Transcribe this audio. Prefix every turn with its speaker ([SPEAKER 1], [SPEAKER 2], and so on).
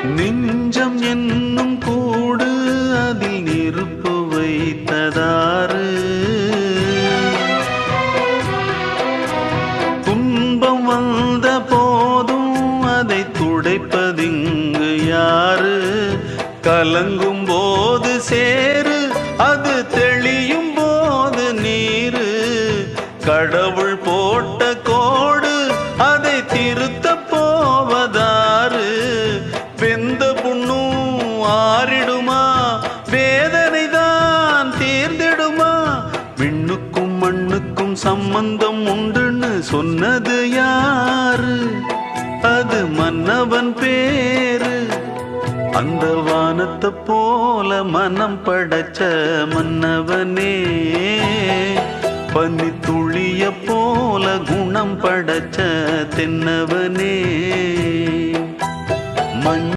[SPEAKER 1] நெஞ்சம் என்னும் கூடு அதில் நெருப்பு வைத்ததாறு, துன்பம் வந்த போதும் அதை துடைப்பதிங்கு யாரு? கலங்கும் போது சேரு, அது தெளியும் போது நீரு. கடவுள் போட்ட கோடு அதை திருத்த போவதாறு? வெந்த புண்ணும் ஆறிடுமா? வேதனை தான் தீர்ந்திடுமா? விண்ணுக்கும் மண்ணுக்கும் சம்பந்தம் உண்டுன்னு சொன்னது யாரு? அது மன்னவன் பேரு. அந்த வானத்தை போல மனம் படைச்ச மன்னவனே, பனி துளிய போல குணம் படைச்ச தென்னவனே.